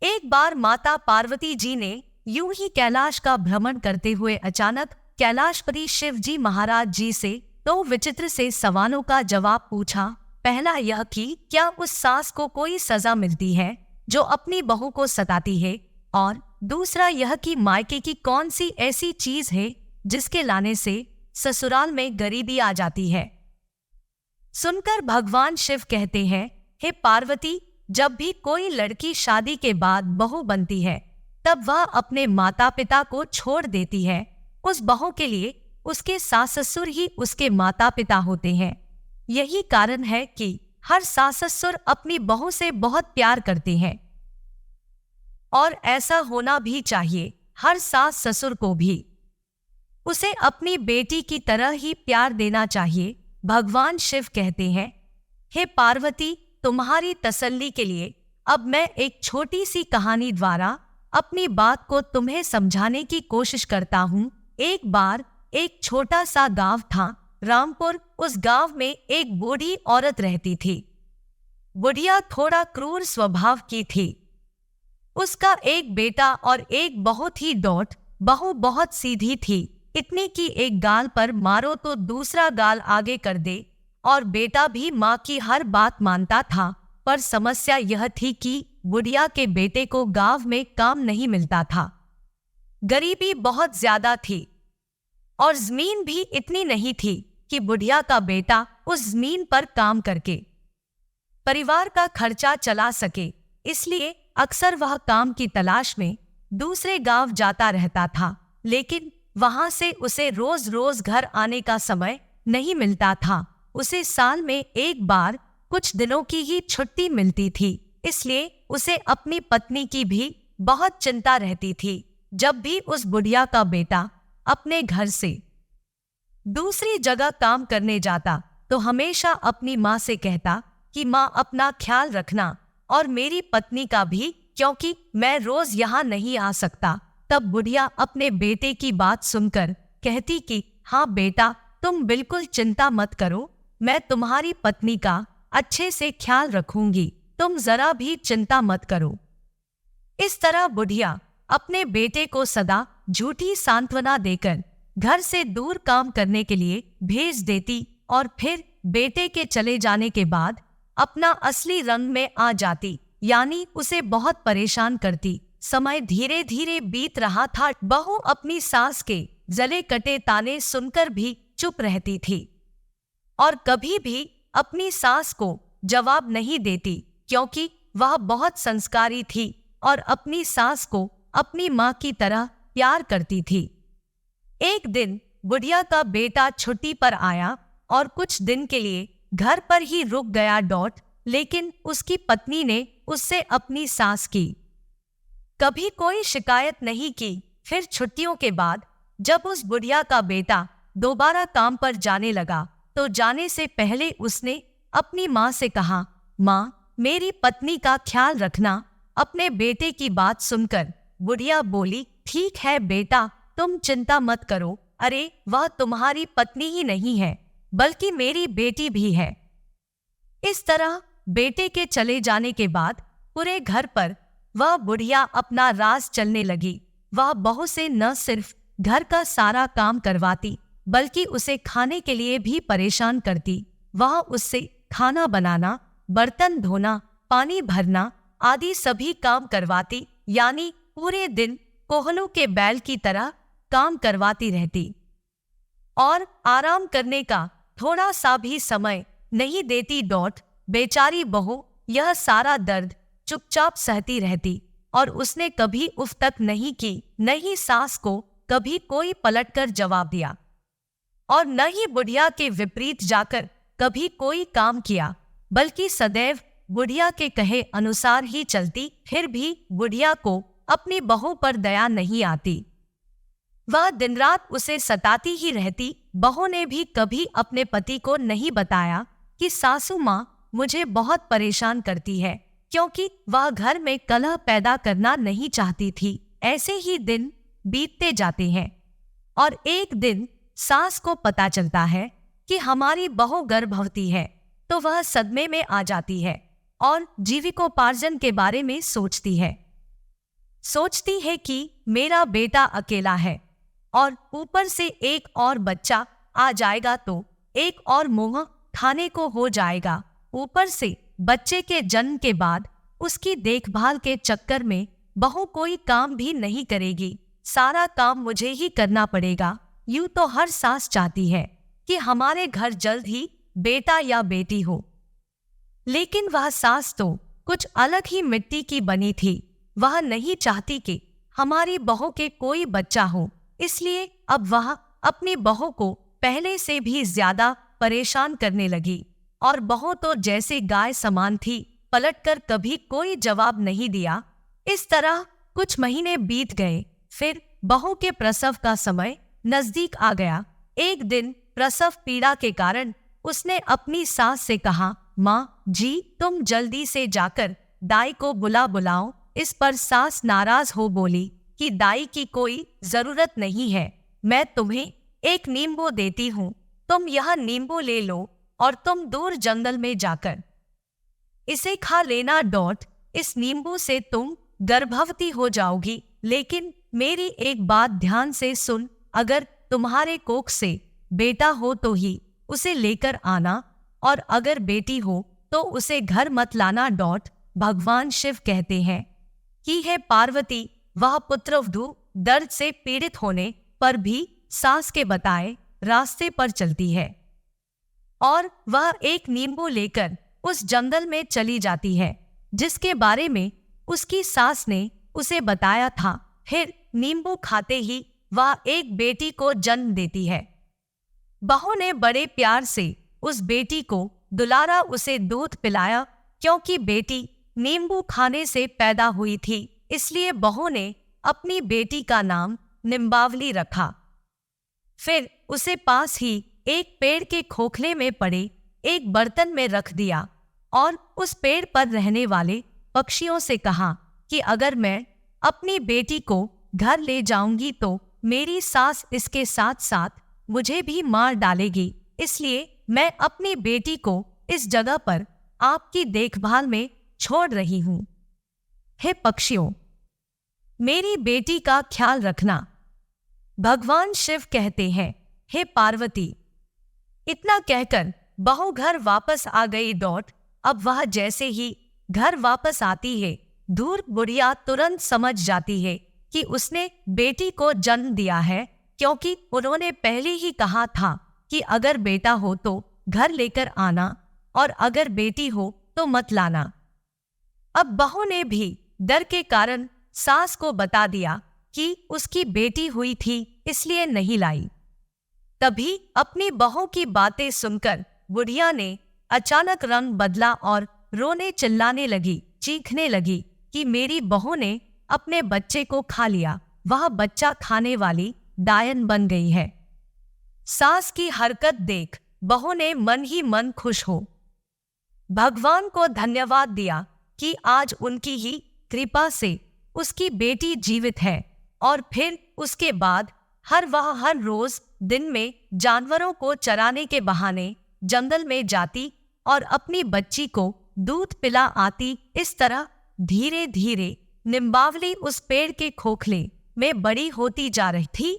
एक बार माता पार्वती जी ने यूं ही कैलाश का भ्रमण करते हुए अचानक कैलाशपति शिव जी महाराज जी से दो विचित्र से सवालों का जवाब पूछा। पहला यह कि क्या उस सास को कोई सजा मिलती है जो अपनी बहू को सताती है, और दूसरा यह कि मायके की कौन सी ऐसी चीज है जिसके लाने से ससुराल में गरीबी आ जाती है। सुनकर भगवान शिव कहते हैं, हे पार्वती, जब भी कोई लड़की शादी के बाद बहू बनती है तब वह अपने माता पिता को छोड़ देती है। उस बहू के लिए उसके सास ससुर ही उसके माता पिता होते हैं। यही कारण है कि हर सास ससुर अपनी बहू से बहुत प्यार करते हैं और ऐसा होना भी चाहिए। हर सास ससुर को भी उसे अपनी बेटी की तरह ही प्यार देना चाहिए। भगवान शिव कहते हैं, हे पार्वती, तुम्हारी तसल्ली के लिए अब मैं एक छोटी सी कहानी द्वारा अपनी बात को तुम्हें समझाने की कोशिश करता हूँ। एक बार एक छोटा सा गांव था, रामपुर। उस गांव में एक बूढ़ी औरत रहती थी। बुढ़िया थोड़ा क्रूर स्वभाव की थी। उसका एक बेटा और एक बहुत ही डॉट। बहू बहुत सीधी थी, इतनी कि एक गाल पर मारो तो दूसरा गाल आगे कर दे, और बेटा भी माँ की हर बात मानता था। पर समस्या यह थी कि बुढ़िया के बेटे को गांव में काम नहीं मिलता था। गरीबी बहुत ज्यादा थी और जमीन भी इतनी नहीं थी कि बुढ़िया का बेटा उस जमीन पर काम करके परिवार का खर्चा चला सके। इसलिए अक्सर वह काम की तलाश में दूसरे गांव जाता रहता था, लेकिन वहां से उसे रोज रोज घर आने का समय नहीं मिलता था। उसे साल में एक बार कुछ दिनों की ही छुट्टी मिलती थी, इसलिए उसे अपनी पत्नी की भी बहुत चिंता रहती थी। जब भी उस बुढ़िया का बेटा अपने घर से दूसरी जगह काम करने जाता तो हमेशा अपनी माँ से कहता कि माँ, अपना ख्याल रखना और मेरी पत्नी का भी, क्योंकि मैं रोज यहाँ नहीं आ सकता। तब बुढ़िया अपने बेटे की बात सुनकर कहती कि हाँ बेटा, तुम बिल्कुल चिंता मत करो, मैं तुम्हारी पत्नी का अच्छे से ख्याल रखूंगी, तुम जरा भी चिंता मत करो। इस तरह बुढ़िया अपने बेटे को सदा झूठी सांत्वना देकर घर से दूर काम करने के लिए भेज देती और फिर बेटे के चले जाने के बाद अपना असली रंग में आ जाती, यानी उसे बहुत परेशान करती। समय धीरे धीरे बीत रहा था। बहू अपनी सास के जले कटे ताने सुनकर भी चुप रहती थी और कभी भी अपनी सास को जवाब नहीं देती, क्योंकि वह बहुत संस्कारी थी और अपनी सास को अपनी माँ की तरह प्यार करती थी। एक दिन बुढ़िया का बेटा छुट्टी पर आया और कुछ दिन के लिए घर पर ही रुक गया डॉट, लेकिन उसकी पत्नी ने उससे अपनी सास की कभी कोई शिकायत नहीं की। फिर छुट्टियों के बाद जब उस बुढ़िया का बेटा दोबारा काम पर जाने लगा तो जाने से पहले उसने अपनी माँ से कहा, माँ, मेरी पत्नी का ख्याल रखना। अपने बेटे की बात सुनकर बुढ़िया बोली, ठीक है बेटा, तुम चिंता मत करो। अरे, वह तुम्हारी पत्नी ही नहीं है बल्कि मेरी बेटी भी है। इस तरह बेटे के चले जाने के बाद पूरे घर पर वह बुढ़िया अपना राज चलने लगी। वह बहू से न सिर्फ घर का सारा काम करवाती बल्कि उसे खाने के लिए भी परेशान करती। वह उससे खाना बनाना, बर्तन धोना, पानी भरना आदि सभी काम करवाती, यानी पूरे दिन कोहलों के बैल की तरह काम करवाती रहती और आराम करने का थोड़ा सा भी समय नहीं देती डॉट। बेचारी बहू यह सारा दर्द चुपचाप सहती रहती और उसने कभी उफ तक नहीं की, न ही सास को कभी कोई पलटकर जवाब दिया और न ही बुढ़िया के विपरीत जाकर कभी कोई काम किया, बल्कि सदैव बुढ़िया के कहे अनुसार ही चलती। फिर भी बुढ़िया को अपनी बहू पर दया नहीं आती। वह दिन रात उसे सताती ही रहती। बहू ने भी कभी अपने पति को नहीं बताया कि सासू माँ मुझे बहुत परेशान करती है, क्योंकि वह घर में कलह पैदा करना नहीं चाहती थी। ऐसे ही दिन बीतते जाते हैं और एक दिन सास को पता चलता है कि हमारी बहू गर्भवती है, तो वह सदमे में आ जाती है और जीविकोपार्जन के बारे में सोचती है। सोचती है कि मेरा बेटा अकेला है और ऊपर से एक और बच्चा आ जाएगा तो एक और मुंह खाने को हो जाएगा। ऊपर से बच्चे के जन्म के बाद उसकी देखभाल के चक्कर में बहू कोई काम भी नहीं करेगी, सारा काम मुझे ही करना पड़ेगा। यूं तो हर सास चाहती है कि हमारे घर जल्द ही बेटा या बेटी हो, लेकिन वह सास तो कुछ अलग ही मिट्टी की बनी थी। वह नहीं चाहती कि हमारी बहू के कोई बच्चा हो, इसलिए अब वह अपनी बहू को पहले से भी ज्यादा परेशान करने लगी। और बहू तो जैसे गाय समान थी, पलटकर कभी कोई जवाब नहीं दिया। इस तरह कुछ महीने बीत गए। फिर बहू के प्रसव का समय नजदीक आ गया। एक दिन प्रसव पीड़ा के कारण उसने अपनी सास से कहा, माँ जी, तुम जल्दी से जाकर दाई को बुलाओ। इस पर सास नाराज हो बोली कि दाई की कोई जरूरत नहीं है, मैं तुम्हें एक नींबू देती हूँ, तुम यह नींबू ले लो और तुम दूर जंगल में जाकर इसे खा लेना। इस नींबू से तुम गर्भवती हो जाओगी, लेकिन मेरी एक बात ध्यान से सुन, अगर तुम्हारे कोख से बेटा हो तो ही उसे लेकर आना, और अगर बेटी हो तो उसे घर मत लाना। भगवान शिव कहते हैं कि है पार्वती, वह पुत्रवधू दर्द से पीड़ित होने पर भी सास के बताए रास्ते पर चलती है और वह एक नींबू लेकर उस जंगल में चली जाती है जिसके बारे में उसकी सास ने उसे बताया था। फिर नींबू खाते ही वह एक बेटी को जन्म देती है। बहू ने बड़े प्यार से उस बेटी को दुलारा, उसे दूध पिलाया। क्योंकि बेटी नींबू खाने से पैदा हुई थी, इसलिए बहू ने अपनी बेटी का नाम निम्बावली रखा। फिर उसे पास ही एक पेड़ के खोखले में पड़े एक बर्तन में रख दिया और उस पेड़ पर रहने वाले पक्षियों से कहा कि अगर मैं अपनी बेटी को घर ले जाऊंगी तो मेरी सास इसके साथ साथ मुझे भी मार डालेगी, इसलिए मैं अपनी बेटी को इस जगह पर आपकी देखभाल में छोड़ रही हूं। हे पक्षियों, मेरी बेटी का ख्याल रखना। भगवान शिव कहते हैं, हे पार्वती। इतना कहकर बहू घर वापस आ गई। अब वह जैसे ही घर वापस आती है, धूर्त बुढ़िया तुरंत समझ जाती है कि उसने बेटी को जन्म दिया है, क्योंकि उन्होंने पहले ही कहा था कि अगर बेटा हो तो घर लेकर आना और अगर बेटी हो तो मत लाना। अब बहू ने भी डर के कारण सास को बता दिया कि उसकी बेटी हुई थी, इसलिए नहीं लाई। तभी अपनी बहू की बातें सुनकर बुढ़िया ने अचानक रंग बदला और रोने चिल्लाने लगी, चीखने लगी कि मेरी बहू ने अपने बच्चे को खा लिया, वह बच्चा खाने वाली डायन बन गई है। सास की हरकत देख बहू ने मन ही मन खुश हो भगवान को धन्यवाद दिया कि आज उनकी ही कृपा से उसकी बेटी जीवित है। और फिर उसके बाद हर रोज दिन में जानवरों को चराने के बहाने जंगल में जाती और अपनी बच्ची को दूध पिला आती। इस तरह धीरे धीरे निम्बावली उस पेड़ के खोखले में बड़ी होती जा रही थी।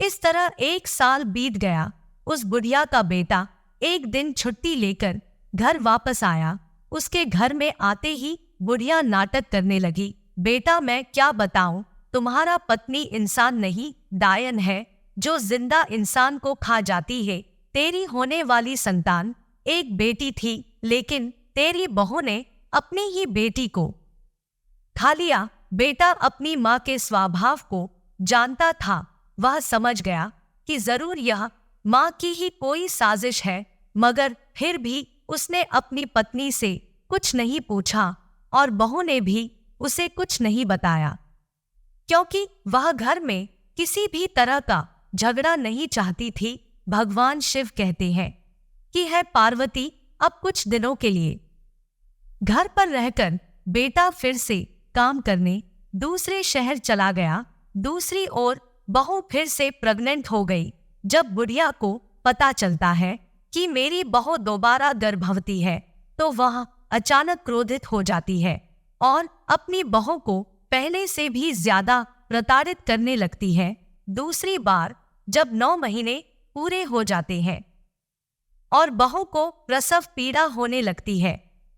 इस तरह 1 साल बीत गया। उस बुढ़िया का बेटा एक दिन छुट्टी लेकर घर वापस आया। उसके घर में आते ही बुढ़िया नाटक करने लगी, बेटा मैं क्या बताऊं, तुम्हारा पत्नी इंसान नहीं डायन है जो जिंदा इंसान को खा जाती है। तेरी होने वाली संतान एक बेटी थी, लेकिन तेरी बहू ने अपनी ही बेटी को खा लिया। बेटा अपनी माँ के स्वभाव को जानता था। वह समझ गया कि जरूर यह माँ की ही कोई साजिश है, मगर फिर भी उसने अपनी पत्नी से कुछ नहीं पूछा और बहू ने भी उसे कुछ नहीं बताया, क्योंकि वह घर में किसी भी तरह का झगड़ा नहीं चाहती थी। भगवान शिव कहते हैं कि है पार्वती, अब कुछ दिनों के लिए घर पर रहकर बेटा फिर से काम करने दूसरे शहर चला गया। दूसरी ओर बहू फिर से प्रेग्नेंट हो गई। जब बुढ़िया को पता चलता है कि मेरी बहू दोबारा गर्भवती है, तो वह अचानक क्रोधित हो जाती है और अपनी बहू को पहले से भी ज्यादा प्रताड़ित करने लगती है। दूसरी बार जब 9 महीने पूरे हो जाते हैं और बहू को प्रसव पीड़ा होने लगती है,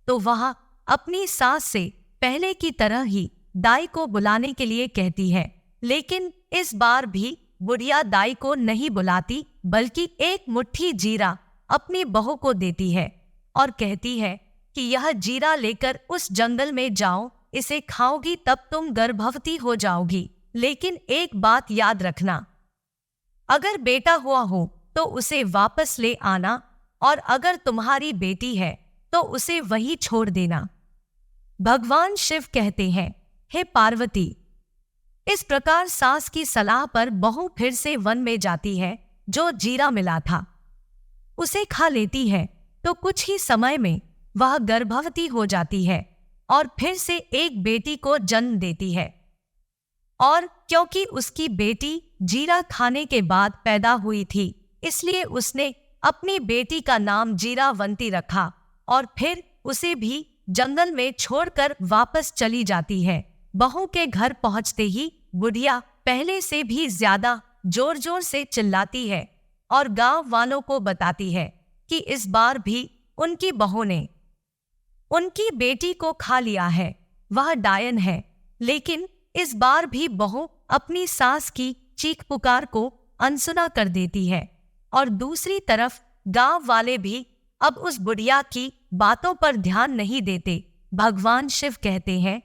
तो वह अपनी सास से पहले की तरह ही दाई को बुलाने के लिए कहती है। लेकिन इस बार भी बुढ़िया दाई को नहीं बुलाती, बल्कि एक मुट्ठी जीरा अपनी बहू को देती है और कहती है कि यह जीरा लेकर उस जंगल में जाओ, इसे खाओगी तब तुम गर्भवती हो जाओगी। लेकिन एक बात याद रखना, अगर बेटा हुआ हो तो उसे वापस ले आना, और अगर तुम्हारी बेटी है तो उसे वहीं छोड़ देना। भगवान शिव कहते हैं, हे पार्वती, इस प्रकार सास की सलाह पर बहू फिर से वन में जाती है। जो जीरा मिला था उसे खा लेती है, तो कुछ ही समय में वह गर्भवती हो जाती है और फिर से एक बेटी को जन्म देती है। और क्योंकि उसकी बेटी जीरा खाने के बाद पैदा हुई थी, इसलिए उसने अपनी बेटी का नाम जीरावंती रखा और फिर उसे भी जंगल में छोड़कर वापस चली जाती है। बहू के घर पहुंचते ही बुढ़िया पहले से भी ज्यादा जोर जोर से चिल्लाती है और गांव वालों को बताती है कि इस बार भी उनकी बहू ने उनकी बेटी को खा लिया है, वह डायन है। लेकिन इस बार भी बहू अपनी सास की चीख पुकार को अनसुना कर देती है और दूसरी तरफ गांव वाले भी अब उस बुढ़िया की बातों पर ध्यान नहीं देते। भगवान शिव कहते हैं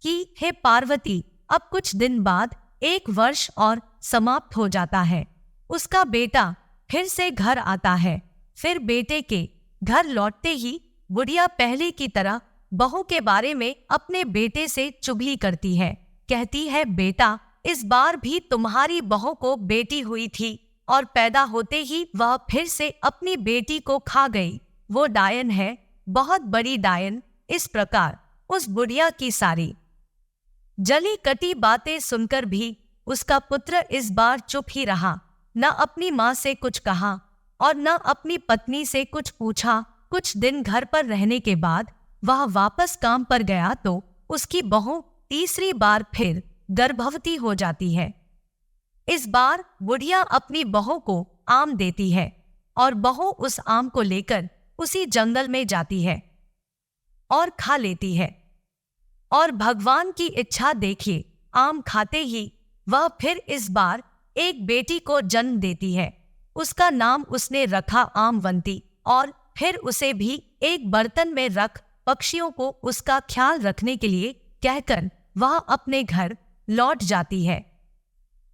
कि हे पार्वती, अब कुछ दिन बाद 1 वर्ष और समाप्त हो जाता है। उसका बेटा फिर से घर आता है। फिर बेटे के घर लौटते ही बुढ़िया पहले की तरह बहू के बारे में अपने बेटे से चुगली करती है। कहती है, बेटा, इस बार भी तुम्हारी बहू को बेटी हुई थी और पैदा होते ही वह फिर से अपनी बेटी को खा गई। वो डायन है, बहुत बड़ी डायन। इस प्रकार उस बुढ़िया की सारी जली कटी बातें सुनकर भी उसका पुत्र इस बार चुप ही रहा। न अपनी माँ से कुछ कहा और न अपनी पत्नी से कुछ पूछा। कुछ दिन घर पर रहने के बाद वह वापस काम पर गया तो उसकी बहू तीसरी बार फिर गर्भवती हो जाती है। इस बार बुढ़िया अपनी बहू को आम देती है और बहू उस आम को लेकर उसी जंगल में जाती है और खा लेती है। और भगवान की इच्छा देखिए, आम खाते ही वह फिर इस बार एक बेटी को जन्म देती है। उसका नाम उसने रखा आमवंती और फिर उसे भी एक बर्तन में रख पक्षियों को उसका ख्याल रखने के लिए कहकर वह अपने घर लौट जाती है।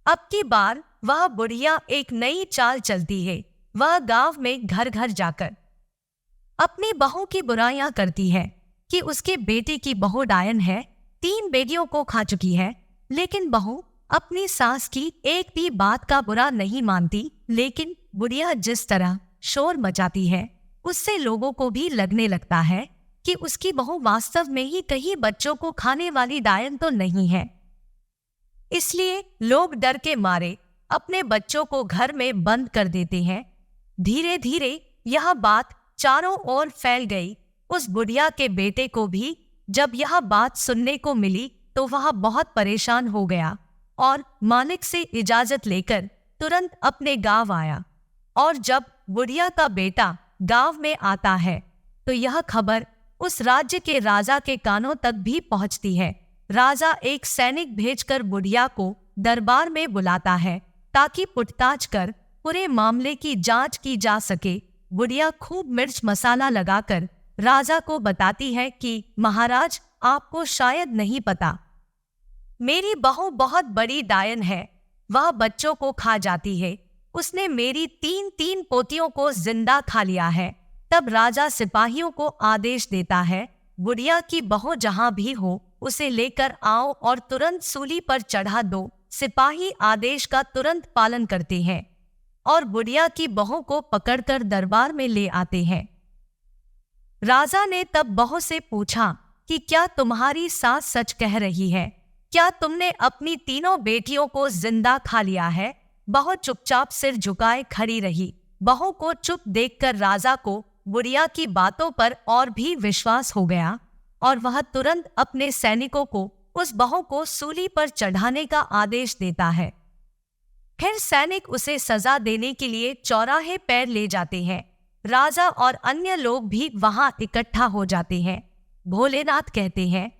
अब की बार वह बुढ़िया एक नई चाल चलती है। वह गांव में घर घर जाकर अपनी बहू की बुराइयां करती है कि उसके बेटे की बहू डायन है, 3 बेटियों को खा चुकी है। लेकिन बहू अपनी सास की एक भी बात का बुरा नहीं मानती। लेकिन बुढ़िया जिस तरह शोर मचाती है, उससे लोगों को भी लगने लगता है कि उसकी बहू वास्तव में ही कहीं बच्चों को खाने वाली डायन तो नहीं है। इसलिए लोग डर के मारे अपने बच्चों को घर में बंद कर देते हैं। धीरे धीरे यह बात चारों ओर फैल गई। उस बुढ़िया के बेटे को भी जब यह बात सुनने को मिली तो वह बहुत परेशान हो गया और मालिक से इजाजत लेकर तुरंत अपने गांव आया। और जब बुढ़िया का बेटा गांव में आता है तो यह खबर उस राज्य के राजा के कानों तक भी पहुंचती है। राजा एक सैनिक भेजकर बुढ़िया को दरबार में बुलाता है ताकि पूछताछ कर पूरे मामले की जांच की जा सके। बुढ़िया खूब मिर्च मसाला लगाकर राजा को बताती है कि महाराज, आपको शायद नहीं पता, मेरी बहू बहुत बड़ी डायन है। वह बच्चों को खा जाती है। उसने मेरी 3 पोतियों को जिंदा खा लिया है। तब राजा सिपाहियों को आदेश देता है, बुढ़िया की बहू जहां भी हो उसे लेकर आओ और तुरंत सूली पर चढ़ा दो। सिपाही आदेश का तुरंत पालन करते हैं और बुढ़िया की बहू को पकड़कर दरबार में ले आते हैं। राजा ने तब बहू से पूछा कि क्या तुम्हारी सास सच कह रही है? क्या तुमने अपनी 3 बेटियों को जिंदा खा लिया है? बहू चुपचाप सिर झुकाए खड़ी रही। बहू को चुप देखकर राजा को बुढ़िया की बातों पर और भी विश्वास हो गया और वह तुरंत अपने सैनिकों को उस बहू को सूली पर चढ़ाने का आदेश देता है। फिर सैनिक उसे सजा देने के लिए चौराहे पर ले जाते हैं। राजा और अन्य लोग भी वहां इकट्ठा हो जाते हैं। भोलेनाथ कहते हैं,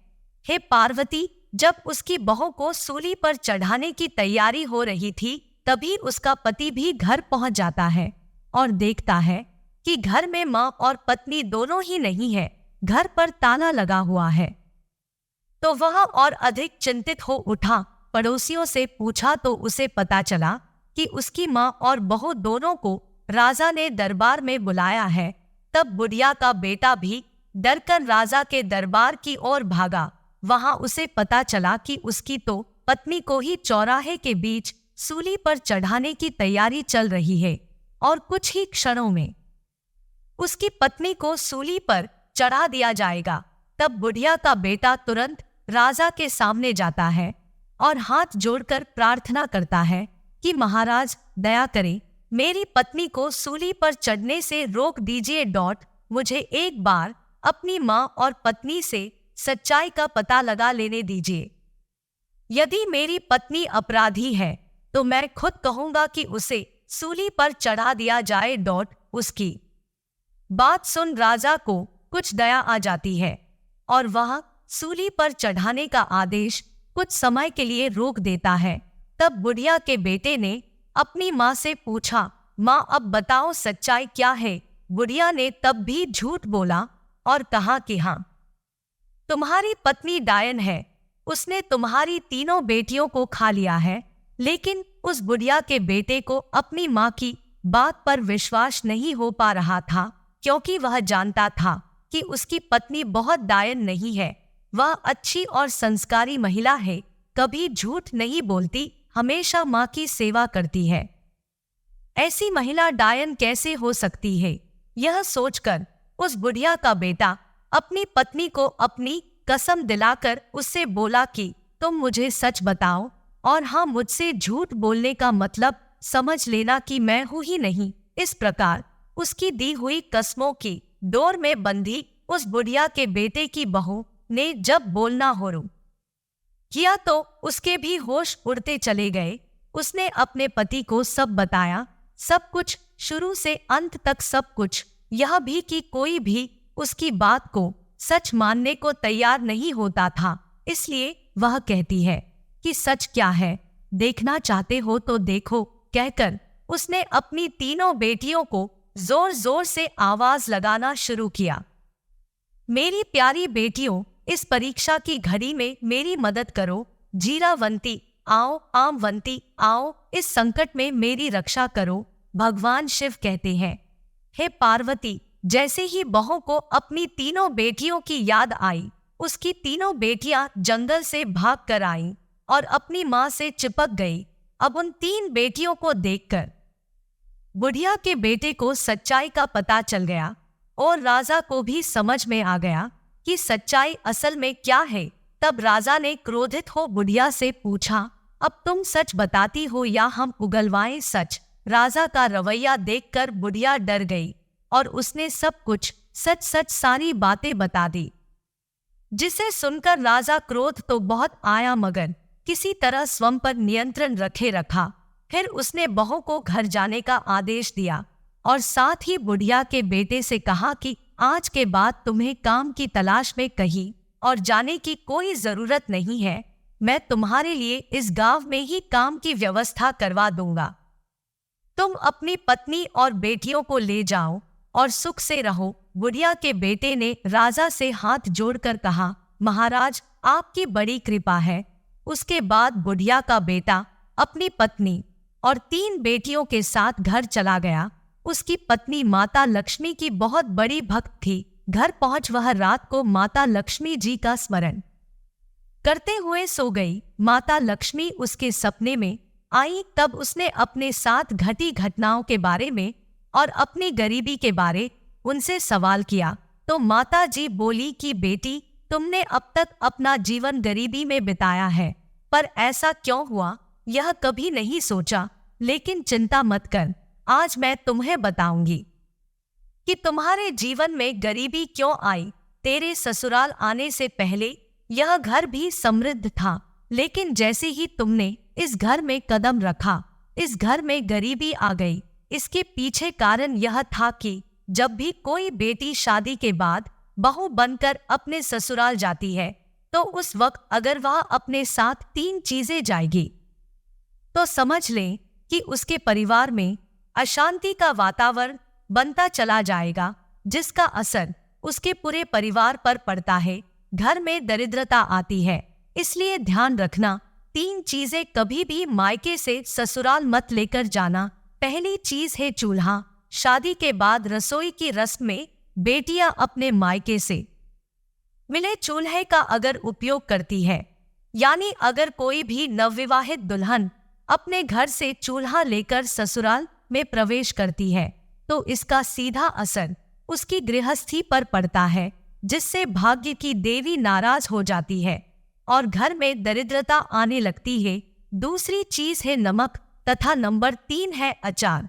हे पार्वती, जब उसकी बहू को सूली पर चढ़ाने की तैयारी हो रही थी, तभी उसका पति भी घर पहुंच जाता है और देखता है कि घर में मां और पत्नी दोनों ही नहीं है, घर पर ताला लगा हुआ है। तो वह और अधिक चिंतित हो उठा। पड़ोसियों से पूछा तो उसे पता चला कि उसकी मां और बहू दोनों को राजा ने दरबार में बुलाया है। तब बुढ़िया का बेटा भी डरकर राजा के दरबार की ओर भागा। वहां उसे पता चला कि उसकी तो पत्नी को ही चौराहे के बीच सूली पर चढ़ाने की तैयारी चल रही है और कुछ ही क्षणों में उसकी पत्नी को सूली पर चढ़ा दिया जाएगा। तब बुढ़िया का बेटा तुरंत राजा के सामने जाता है और हाथ जोड़कर प्रार्थना करता है कि महाराज दया करें, मेरी पत्नी को सूली पर चढ़ने से रोक दीजिए। मुझे एक बार अपनी मां और पत्नी से सच्चाई का पता लगा लेने दीजिए। यदि मेरी पत्नी अपराधी है तो मैं खुद कहूंगा कि उसे सूली पर चढ़ा दिया जाए। उसकी बात सुन राजा को कुछ दया आ जाती है और वह सूली पर चढ़ाने का आदेश कुछ समय के लिए रोक देता है। तब बुढ़िया के बेटे ने अपनी मां से पूछा, मां अब बताओ सच्चाई क्या है? बुढ़िया ने तब भी झूठ बोला और कहा कि हाँ, तुम्हारी पत्नी डायन है, उसने तुम्हारी तीनों बेटियों को खा लिया है। लेकिन उस बुढ़िया के बेटे को अपनी मां की बात पर विश्वास नहीं हो पा रहा था, क्योंकि वह जानता था कि उसकी पत्नी बहुत डायन नहीं है, वह अच्छी और संस्कारी महिला है, कभी झूठ नहीं बोलती, हमेशा मां की सेवा करती है। ऐसी महिला डायन कैसे हो सकती है? यह सोचकर उस बुढ़िया का बेटा अपनी पत्नी को अपनी कसम दिलाकर उससे बोला कि तुम मुझे सच बताओ और हाँ, मुझसे झूठ बोलने का मतलब समझ लेना कि मैं हूं ही नहीं। इस प्रकार उसकी दी हुई कस्मों की डोर में बंधी उस बुढ़िया के बेटे की बहू ने जब बोलना शुरू किया तो उसके भी होश उड़ते चले गए। उसने अपने पति को सब बताया, सब कुछ, शुरू से अंत तक सब कुछ, यह भी कि कोई भी उसकी बात को सच मानने को तैयार नहीं होता था। इसलिए वह कहती है कि सच क्या है, देखना चाहते हो तो देखो, कहकर उसने अपनी तीनों बेटियों को जोर जोर से आवाज लगाना शुरू किया। मेरी प्यारी बेटियों, इस परीक्षा की घड़ी में मेरी मदद करो। जीरावंती आओ, आमवंती आओ, इस संकट में मेरी रक्षा करो। भगवान शिव कहते हैं, हे पार्वती, जैसे ही बहू को अपनी तीनों बेटियों की याद आई, उसकी तीनों बेटियां जंगल से भाग कर आईं और अपनी मां से चिपक गई। अब उन तीन बेटियों को देखकर बुढ़िया के बेटे को सच्चाई का पता चल गया और राजा को भी समझ में आ गया कि सच्चाई असल में क्या है। तब राजा ने क्रोधित हो बुढ़िया से पूछा, अब तुम सच बताती हो या हम उगलवाएं सच? राजा का रवैया देखकर बुढ़िया डर गई और उसने सब कुछ सच सच सारी बातें बता दी, जिसे सुनकर राजा क्रोध तो बहुत आया मगर किसी तरह स्वयं पर नियंत्रण रखे रखा। फिर उसने बहू को घर जाने का आदेश दिया और साथ ही बुढ़िया के बेटे से कहा कि आज के बाद तुम्हें काम की तलाश में कहीं और जाने की कोई जरूरत नहीं है, मैं तुम्हारे लिए इस गांव में ही काम की व्यवस्था करवा दूंगा। तुम अपनी पत्नी और बेटियों को ले जाओ और सुख से रहो। बुढ़िया के बेटे ने राजा से हाथ जोड़कर कहा, महाराज आपकी बड़ी कृपा है। उसके बाद बुढ़िया का बेटा अपनी पत्नी और तीन बेटियों के साथ घर चला गया। उसकी पत्नी माता लक्ष्मी की बहुत बड़ी भक्त थी। घर पहुंच वह रात को माता लक्ष्मी जी का स्मरण करते हुए सो गई। माता लक्ष्मी उसके सपने में आई। तब उसने अपने साथ घटी घटनाओं के बारे में और अपनी गरीबी के बारे उनसे सवाल किया तो माता जी बोली कि बेटी, तुमने अब तक अपना जीवन गरीबी में बिताया है, पर ऐसा क्यों हुआ यह कभी नहीं सोचा। लेकिन चिंता मत कर, आज मैं तुम्हें बताऊंगी कि तुम्हारे जीवन में गरीबी क्यों आई। तेरे ससुराल आने से पहले यह घर भी समृद्ध था, लेकिन जैसे ही तुमने इस घर में कदम रखा, इस घर में गरीबी आ गई। इसके पीछे कारण यह था कि जब भी कोई बेटी शादी के बाद बहू बनकर अपने ससुराल जाती है, तो उस वक्त अगर वह अपने साथ 3 चीजें जाएगी, तो समझ लें कि उसके परिवार में अशांति का वातावरण बनता चला जाएगा, जिसका असर उसके पूरे परिवार पर पड़ता है। घर में दरिद्रता आती है। इसलिए ध्यान रखना, 3 चीजें कभी भी मायके से ससुराल मत लेकर जाना। पहली चीज है चूल्हा। शादी के बाद रसोई की रस्म में बेटियां अपने मायके से मिले चूल्हे का अगर उपयोग करती है, यानी अगर कोई भी नवविवाहित दुल्हन अपने घर से चूल्हा लेकर ससुराल में प्रवेश करती है, तो इसका सीधा असर उसकी गृहस्थी पर पड़ता है, जिससे भाग्य की देवी नाराज हो जाती है और घर में दरिद्रता आने लगती है। दूसरी चीज है नमक तथा नंबर 3 है अचार।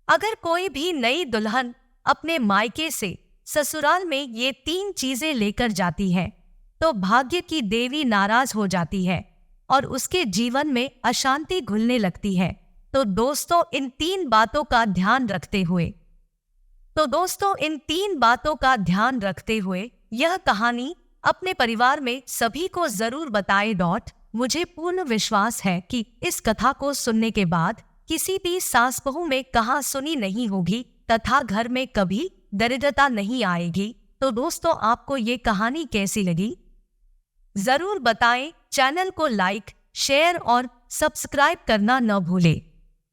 अगर कोई भी नई दुल्हन अपने मायके से ससुराल में ये 3 चीजें लेकर जाती है, तो भाग्य की देवी नाराज हो जाती है और उसके जीवन में अशांति घुलने लगती है। तो दोस्तों इन 3 बातों का ध्यान रखते हुए यह कहानी अपने परिवार में सभी को जरूर बताएं। मुझे पूर्ण विश्वास है कि इस कथा को सुनने के बाद किसी भी सास बहू में कहा सुनी नहीं होगी तथा घर में कभी दरिद्रता नहीं आएगी। तो दोस्तों आपको ये कहानी कैसी लगी जरूर बताएं। चैनल को लाइक, शेयर और सब्सक्राइब करना न भूलें।